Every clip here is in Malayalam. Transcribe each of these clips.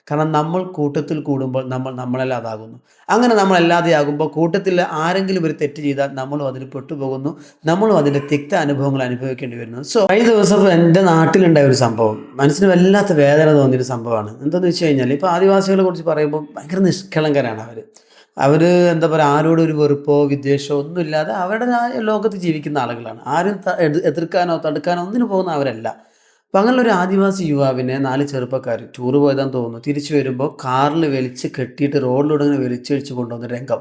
കാരണം നമ്മൾ കൂട്ടത്തിൽ കൂടുമ്പോൾ നമ്മളല്ലാതാകുന്നു. അങ്ങനെ നമ്മളല്ലാതെയാകുമ്പോൾ കൂട്ടത്തിൽ ആരെങ്കിലും ഒരു തെറ്റ് ചെയ്താൽ നമ്മളും അതിൽ പെട്ടുപോകുന്നു. നമ്മളും അതിൻ്റെ തിക്ത അനുഭവങ്ങൾ അനുഭവിക്കേണ്ടി വരുന്നു. സോ കഴിഞ്ഞ ദിവസം എൻ്റെ നാട്ടിലുണ്ടായ ഒരു സംഭവം മനസ്സിന് വല്ലാത്ത വേദന തോന്നിയൊരു സംഭവമാണ്. എന്താണെന്ന് വെച്ച് കഴിഞ്ഞാൽ ഇപ്പോൾ ആദിവാസികളെ കുറിച്ച് പറയുമ്പോൾ ഭയങ്കര നിഷ്കളങ്കരാണ് അവർ. അവർ എന്താ പറയുക, ആരോടും ഒരു വെറുപ്പോ വിദ്വേഷമോ ഒന്നുമില്ലാതെ അവരുടേതായ ലോകത്ത് ജീവിക്കുന്ന ആളുകളാണ്. ആരും എതിർക്കാനോ തടുക്കാനോ ഒന്നിനു പോകുന്ന അവരല്ല. അപ്പം അങ്ങനെയുള്ളൊരു ആദിവാസി യുവാവിനെ 4 ചെറുപ്പക്കാർ ടൂറ് പോയതാന്ന് തോന്നുന്നു. തിരിച്ചു വരുമ്പോൾ കാറിൽ വലിച്ച് കെട്ടിയിട്ട് റോഡിലൂടെ ഇങ്ങനെ വലിച്ചിഴിച്ച് കൊണ്ടുവന്ന രംഗം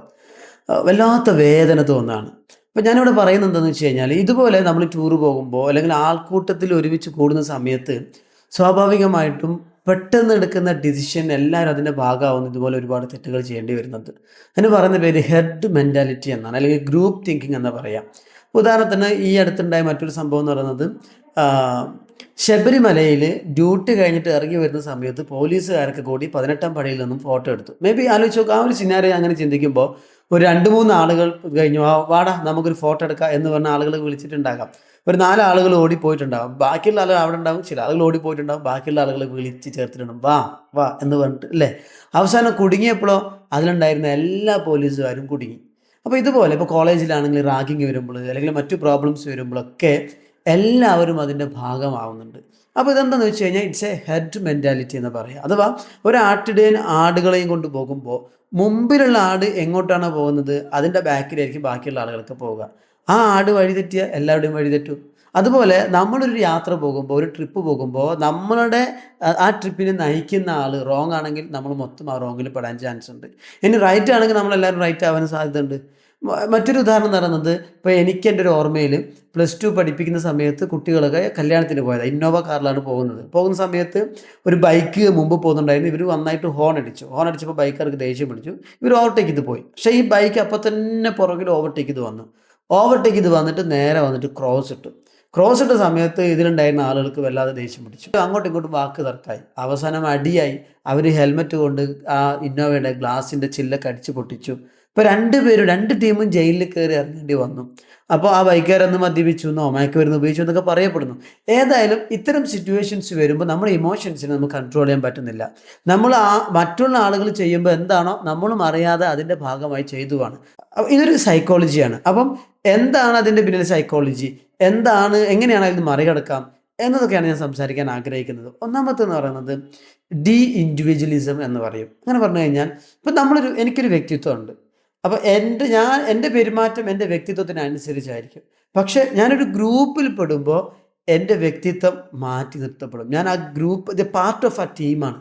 വല്ലാത്ത വേദന തോന്നുകയാണ്. അപ്പം ഞാനിവിടെ പറയുന്നത് എന്താണെന്ന് വെച്ച് കഴിഞ്ഞാൽ, ഇതുപോലെ നമ്മൾ ടൂറ് പോകുമ്പോൾ അല്ലെങ്കിൽ ആൾക്കൂട്ടത്തിൽ ഒരുമിച്ച് കൂടുന്ന സമയത്ത് സ്വാഭാവികമായിട്ടും പെട്ടെന്ന് എടുക്കുന്ന ഡിസിഷൻ എല്ലാവരും അതിൻ്റെ ഭാഗമാവുന്ന ഇതുപോലെ ഒരുപാട് തെറ്റുകൾ ചെയ്യേണ്ടി വരുന്നത്. അതിന് പറയുന്ന പേര് ഹെഡ് മെൻറ്റാലിറ്റി എന്നാണ്, അല്ലെങ്കിൽ ഗ്രൂപ്പ് തിങ്കിങ് എന്ന് പറയാം. ഉദാഹരണത്തിന് ഈ അടുത്തുണ്ടായ മറ്റൊരു സംഭവം എന്ന് പറയുന്നത്, ശബരിമലയിൽ ഡ്യൂട്ടി കഴിഞ്ഞിട്ട് ഇറങ്ങി വരുന്ന സമയത്ത് പോലീസുകാരൊക്കെ കൂടി 18ാം പടിയിൽ നിന്നും ഫോട്ടോ എടുത്തു. മേ ബി ആലോചിച്ച് നോക്കുക, ആ ഒരു സിനാരിയോ അങ്ങനെ ചിന്തിക്കുമ്പോൾ ഒരു 2-3 ആളുകൾ കഴിഞ്ഞു, വാടാ നമുക്കൊരു ഫോട്ടോ എടുക്കാം എന്ന് പറഞ്ഞ ആളുകൾ വിളിച്ചിട്ടുണ്ടാകാം. ഒരു 4 ആളുകൾ ഓടിപ്പോയിട്ടുണ്ടാകും, ബാക്കിയുള്ള ആളുകൾ അവിടെ ഉണ്ടാകും. ചില ആളുകൾ ഓടിപ്പോയിട്ടുണ്ടാകും, ബാക്കിയുള്ള ആളുകൾ വിളിച്ച് ചേർത്തിട്ടുണ്ടാകും, വാ വാ എന്ന് പറഞ്ഞിട്ട് അല്ലേ. അവസാനം കുടുങ്ങിയപ്പോഴോ അതിലുണ്ടായിരുന്ന എല്ലാ പോലീസുകാരും കുടുങ്ങി. അപ്പോൾ ഇതുപോലെ ഇപ്പോൾ കോളേജിലാണെങ്കിൽ റാഗിങ് വരുമ്പോൾ അല്ലെങ്കിൽ മറ്റു പ്രോബ്ലംസ് വരുമ്പോഴൊക്കെ എല്ലാവരും അതിൻ്റെ ഭാഗമാവുന്നുണ്ട്. അപ്പോൾ ഇതെന്താണെന്ന് വെച്ച് കഴിഞ്ഞാൽ ഇറ്റ്സ് എ ഹെഡ് മെൻറ്റാലിറ്റി എന്ന് പറയാം. അഥവാ ഒരു ആട്ടിടയൻ ആടുകളെയും കൊണ്ട് പോകുമ്പോൾ മുമ്പിലുള്ള ആട് എങ്ങോട്ടാണോ പോകുന്നത് അതിൻ്റെ ബാക്കിലായിരിക്കും ബാക്കിയുള്ള ആളുകൾക്ക് പോവുക. ആ ആട് വഴിതെറ്റിയ എല്ലാവരുടെയും വഴിതെറ്റും. അതുപോലെ നമ്മളൊരു യാത്ര പോകുമ്പോൾ, ഒരു ട്രിപ്പ് പോകുമ്പോൾ നമ്മളുടെ ആ ട്രിപ്പിനെ നയിക്കുന്ന ആൾ റോങ് ആണെങ്കിൽ നമ്മൾ മൊത്തം ആ റോങ്ങിൽ പെടാൻ ചാൻസ് ഉണ്ട്. ഇനി റൈറ്റ് ആണെങ്കിൽ നമ്മളെല്ലാവരും റൈറ്റ് ആവാൻ സാധ്യതയുണ്ട്. മറ്റൊരു ഉദാഹരണം എന്ന് പറയുന്നത്, ഇപ്പോൾ എനിക്ക് എൻ്റെ ഒരു ഓർമ്മയിൽ +2 പഠിപ്പിക്കുന്ന സമയത്ത് കുട്ടികളൊക്കെ കല്യാണത്തിന് പോയതാണ്. ഇന്നോവ കാറിലാണ് പോകുന്നത്. പോകുന്ന സമയത്ത് ഒരു ബൈക്ക് മുമ്പ് പോകുന്നുണ്ടായിരുന്നു. ഇവർ നന്നായിട്ട് ഹോൺ അടിച്ചപ്പോൾ ബൈക്കാർക്ക് ദേഷ്യം പിടിച്ചു. ഇവർ ഓവർടേക്ക് ചെയ്ത് പോയി. പക്ഷേ ഈ ബൈക്ക് അപ്പോൾ തന്നെ പുറകിൽ ഓവർടേക്ക് ചെയ്ത് വന്നിട്ട് നേരെ വന്നിട്ട് ക്രോസ് ഇട്ട സമയത്ത് ഇതിലുണ്ടായിരുന്ന ആളുകൾക്ക് വല്ലാതെ ദേഷ്യം പിടിച്ചു. അങ്ങോട്ടും ഇങ്ങോട്ടും വാക്ക് തർക്കമായി. അവസാനം അടിയായി. അവർ ഹെൽമെറ്റ് കൊണ്ട് ആ ഇന്നോവയുടെ ഗ്ലാസിൻ്റെ ചില്ലൊക്കെ അടിച്ച് പൊട്ടിച്ചു. ഇപ്പോൾ 2 ടീമും ജയിലിൽ കയറി ഇറങ്ങേണ്ടി വന്നു. അപ്പോൾ ആ ബൈക്കുകാരൊന്ന് മദ്യപിച്ചു എന്നോ മയക്കുമരുന്ന് ഉപയോഗിച്ചു എന്നൊക്കെ പറയപ്പെടുന്നു. ഏതായാലും ഇത്തരം സിറ്റുവേഷൻസ് വരുമ്പോൾ നമ്മുടെ ഇമോഷൻസിനെ നമുക്ക് കൺട്രോൾ ചെയ്യാൻ പറ്റുന്നില്ല. നമ്മൾ മറ്റുള്ള ആളുകൾ ചെയ്യുമ്പോൾ എന്താണോ നമ്മളും അറിയാതെ അതിൻ്റെ ഭാഗമായി ചെയ്തുവാണ്. ഇതൊരു സൈക്കോളജിയാണ്. അപ്പം എന്താണ് അതിൻ്റെ പിന്നിൽ സൈക്കോളജി, എങ്ങനെയാണ് ഇത് മറികടക്കാം എന്നതൊക്കെയാണ് ഞാൻ സംസാരിക്കാൻ ആഗ്രഹിക്കുന്നത്. ഒന്നാമത്തെന്ന് പറയുന്നത് ഇൻഡിവിജ്വലിസം എന്ന് പറയും. അങ്ങനെ പറഞ്ഞു കഴിഞ്ഞാൽ, ഇപ്പം എനിക്കൊരു വ്യക്തിത്വമുണ്ട്. അപ്പോൾ എൻ്റെ പെരുമാറ്റം എൻ്റെ വ്യക്തിത്വത്തിനനുസരിച്ചായിരിക്കും. പക്ഷേ ഞാനൊരു ഗ്രൂപ്പിൽ പെടുമ്പോൾ എൻ്റെ വ്യക്തിത്വം മാറ്റി നിർത്തപ്പെടും. ഞാൻ ആ ഗ്രൂപ്പ് പാർട്ട് ഓഫ് ആ ടീമാണ്,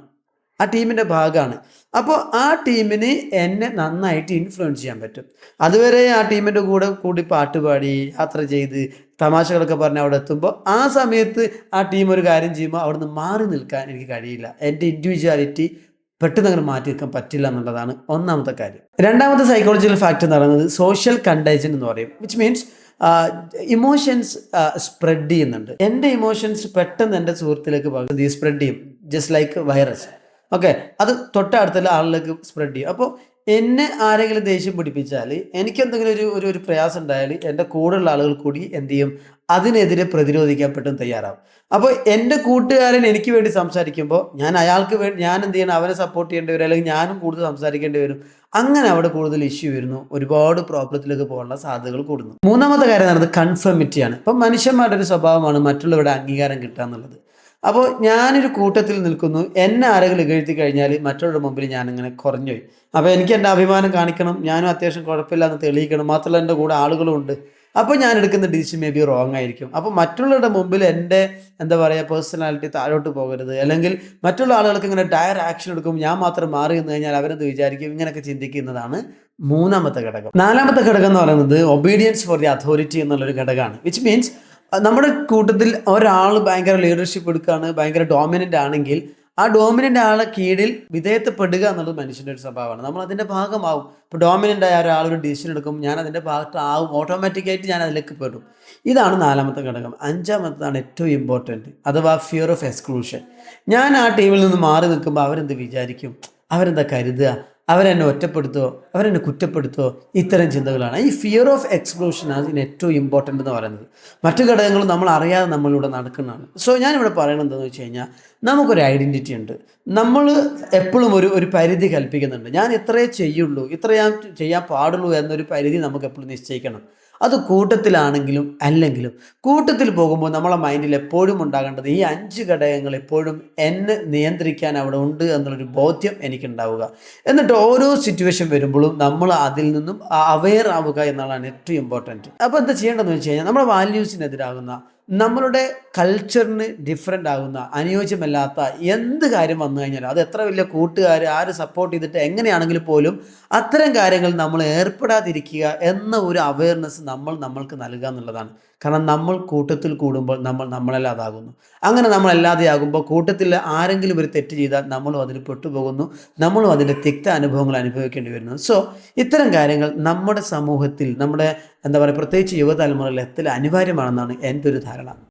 ആ ടീമിൻ്റെ ഭാഗമാണ്. അപ്പോൾ ആ ടീമിന് എന്നെ നന്നായിട്ട് ഇൻഫ്ലുവൻസ് ചെയ്യാൻ പറ്റും. അതുവരെ ആ ടീമിൻ്റെ കൂടി പാട്ട് പാടി യാത്ര ചെയ്ത് തമാശകളൊക്കെ പറഞ്ഞ് അവിടെ എത്തുമ്പോൾ ആ സമയത്ത് ആ ടീം ഒരു കാര്യം ചെയ്യുമ്പോൾ അവിടെ നിന്ന് മാറി നിൽക്കാൻ എനിക്ക് കഴിയില്ല. എൻ്റെ ഇൻഡിവിജ്വാലിറ്റി പെട്ടെന്ന് അങ്ങനെ മാറ്റി വെക്കാൻ പറ്റില്ല എന്നുള്ളതാണ് ഒന്നാമത്തെ കാര്യം. രണ്ടാമത്തെ സൈക്കോളജിക്കൽ ഫാക്ടർ എന്ന് പറയുന്നത് സോഷ്യൽ കണ്ടേജൻ എന്ന് പറയും. വിച്ച് മീൻസ് ഇമോഷൻസ് സ്പ്രെഡ് ചെയ്യുന്നുണ്ട്. എൻ്റെ ഇമോഷൻസ് പെട്ടെന്ന് എൻ്റെ സുഹൃത്തിലേക്ക് സ്പ്രെഡ് ചെയ്യും, ജസ്റ്റ് ലൈക്ക് വൈറസ്. ഓക്കെ, അത് തൊട്ടടുത്തുള്ള ആളിലേക്ക് സ്പ്രെഡ് ചെയ്യും. അപ്പോൾ എന്നെ ആരെങ്കിലും ദേഷ്യം പിടിപ്പിച്ചാൽ, എനിക്ക് എന്തെങ്കിലും ഒരു പ്രയാസം ഉണ്ടായാൽ എൻ്റെ കൂടെയുള്ള ആളുകൾ കൂടി എന്ത് ചെയ്യും, അതിനെതിരെ പ്രതിരോധിക്കാൻ പെട്ടെന്ന് തയ്യാറാവും. അപ്പോൾ എൻ്റെ കൂട്ടുകാരൻ എനിക്ക് വേണ്ടി സംസാരിക്കുമ്പോൾ ഞാൻ എന്ത് ചെയ്യണം, അവനെ സപ്പോർട്ട് ചെയ്യേണ്ടി വരും, അല്ലെങ്കിൽ ഞാനും കൂടുതൽ സംസാരിക്കേണ്ടി വരും. അങ്ങനെ അവിടെ കൂടുതൽ ഇഷ്യൂ വരുന്നു, ഒരുപാട് പ്രോബ്ലത്തിലേക്ക് പോകാനുള്ള സാധ്യതകൾ കൂടുന്നു. മൂന്നാമത്തെ കാര്യം എന്ന് പറയുന്നത് കൺഫർമിറ്റിയാണ്. ഇപ്പം മനുഷ്യന്മാരുടെ ഒരു സ്വഭാവമാണ് മറ്റുള്ളവരുടെ അംഗീകാരം കിട്ടുക എന്നുള്ളത്. അപ്പോൾ ഞാനൊരു കൂട്ടത്തിൽ നിൽക്കുന്നു, എന്നെ ആരെങ്കിലും ഇകഴ്ത്തി കഴിഞ്ഞാൽ മറ്റുള്ളവരുടെ മുമ്പിൽ ഞാനിങ്ങനെ കുറഞ്ഞുപോയി. അപ്പോൾ എനിക്ക് എൻ്റെ അഭിമാനം കാണിക്കണം, ഞാനും അത്യാവശ്യം കുഴപ്പമില്ലാന്ന് തെളിയിക്കണം. മാത്രമല്ല എൻ്റെ കൂടെ ആളുകളും ഉണ്ട്. അപ്പോൾ ഞാൻ എടുക്കുന്ന ഡിസിഷൻ മേ ബി റോങ് ആയിരിക്കും. അപ്പോൾ മറ്റുള്ളവരുടെ മുമ്പിൽ എൻ്റെ പേഴ്സണാലിറ്റി താഴോട്ട് പോകരുത്, അല്ലെങ്കിൽ മറ്റുള്ള ആളുകൾക്ക് ഇങ്ങനെ ഡയർ ആക്ഷൻ എടുക്കും, ഞാൻ മാത്രം മാറി നിന്ന് കഴിഞ്ഞാൽ അവരെന്ത് വിചാരിക്കും, ഇങ്ങനെയൊക്കെ ചിന്തിക്കുന്നതാണ് മൂന്നാമത്തെ ഘടകം. നാലാമത്തെ ഘടകം എന്ന് പറയുന്നത് ഒബീഡിയൻസ് ഫോർ ദി അതോറിറ്റി എന്നുള്ളൊരു ഘടകമാണ്. വിച്ച് മീൻസ് നമ്മുടെ കൂട്ടത്തിൽ ഒരാൾ ഭയങ്കര ലീഡർഷിപ്പ് എടുക്കുകയാണ്, ഭയങ്കര ഡോമിനൻ്റ് ആണെങ്കിൽ ആ ഡോമിനൻ്റ് ആളെ കീഴിൽ വിധേയത്വപ്പെടുക എന്നുള്ളത് മനുഷ്യൻ്റെ ഒരു സ്വഭാവമാണ്. നമ്മൾ അതിൻ്റെ ഭാഗമാവും. ഇപ്പോൾ ഡോമിനൻ്റ് ആയ ഒരാളൊരു ഡിസിഷൻ എടുക്കും, ഞാൻ അതിൻ്റെ ഭാഗത്താവും, ഓട്ടോമാറ്റിക്കായിട്ട് ഞാൻ അതിലേക്ക് പെടും. ഇതാണ് നാലാമത്തെ ഘടകം. അഞ്ചാമത്തതാണ് ഏറ്റവും ഇമ്പോർട്ടൻറ്റ്, അഥവാ ഫിയർ ഓഫ് എക്സ്ക്ലൂഷൻ. ഞാൻ ആ ടീമിൽ നിന്ന് മാറി നിൽക്കുമ്പോൾ അവരെന്ത് വിചാരിക്കും, അവരെന്താ കരുതുക, അവരെന്നെ ഒറ്റപ്പെടുത്തുമോ, അവരെന്നെ കുറ്റപ്പെടുത്തുമോ, ഇത്തരം ചിന്തകളാണ്. ഈ ഫിയർ ഓഫ് എക്സ്പ്ലോഷൻ ആണ് ഇതിന് ഏറ്റവും ഇമ്പോർട്ടൻ്റ് എന്ന് പറയുന്നത്. മറ്റു ഘടകങ്ങളും നമ്മൾ അറിയാതെ നമ്മളിവിടെ നടക്കുന്നതാണ്. സോ ഞാനിവിടെ പറയണത് എന്താണെന്ന് വെച്ച് കഴിഞ്ഞാൽ, നമുക്കൊരു ഐഡൻറ്റിറ്റി ഉണ്ട്. നമ്മൾ എപ്പോഴും ഒരു പരിധി കൽപ്പിക്കുന്നുണ്ട്. ഞാൻ ഇത്രയേ ചെയ്യുള്ളൂ, ഇത്ര ഞാൻ ചെയ്യാൻ പാടുള്ളൂ എന്നൊരു പരിധി നമുക്ക് എപ്പോഴും നിശ്ചയിക്കണം. അത് കൂട്ടത്തിലാണെങ്കിലും അല്ലെങ്കിലും. കൂട്ടത്തിൽ പോകുമ്പോൾ നമ്മളെ മൈൻഡിൽ എപ്പോഴും ഉണ്ടാകേണ്ടത് ഈ 5 ഘടകങ്ങൾ എപ്പോഴും എന്നെ നിയന്ത്രിക്കാൻ അവിടെ ഉണ്ട് എന്നുള്ളൊരു ബോധ്യം എനിക്കുണ്ടാവുക. എന്നിട്ട് ഓരോ സിറ്റുവേഷൻ വരുമ്പോഴും നമ്മൾ അതിൽ നിന്നും അവെയർ ആവുക എന്നുള്ളതാണ് ഏറ്റവും ഇമ്പോർട്ടൻറ്റ്. അപ്പോൾ എന്താ ചെയ്യേണ്ടതെന്ന് വെച്ച് കഴിഞ്ഞാൽ, നമ്മുടെ വാല്യൂസിനെതിരാകുന്ന, നമ്മളുടെ കൾച്ചറിന് ഡിഫറെൻ്റ് ആകുന്ന, അനുയോജ്യമല്ലാത്ത എന്ത് കാര്യം വന്നു കഴിഞ്ഞാലും, അത് എത്ര വലിയ കൂട്ടുകാർ ആര് സപ്പോർട്ട് ചെയ്തിട്ട് എങ്ങനെയാണെങ്കിലും പോലും അത്തരം കാര്യങ്ങൾ നമ്മൾ ഏർപ്പെടാതിരിക്കുക എന്ന ഒരു അവയർനെസ് നമ്മൾക്ക് നൽകുക എന്നുള്ളതാണ്. കാരണം നമ്മൾ കൂട്ടത്തിൽ കൂടുമ്പോൾ നമ്മൾ നമ്മളല്ലാതാകുന്നു. അങ്ങനെ നമ്മളല്ലാതെയാകുമ്പോൾ കൂട്ടത്തിൽ ആരെങ്കിലും ഒരു തെറ്റ് ചെയ്താൽ നമ്മളും അതിൽ പെട്ടുപോകുന്നു, നമ്മളും അതിൻ്റെ തിക്ത അനുഭവങ്ങൾ അനുഭവിക്കേണ്ടി വരുന്നു. സോ ഇത്തരം കാര്യങ്ങൾ നമ്മുടെ സമൂഹത്തിൽ, നമ്മുടെ എന്താ പറയുക, പ്രത്യേകിച്ച് യുവതലമുറയിൽ എത്തൽ അനിവാര്യമാണെന്നാണ് എൻ്റെ ഒരു ധാരണ.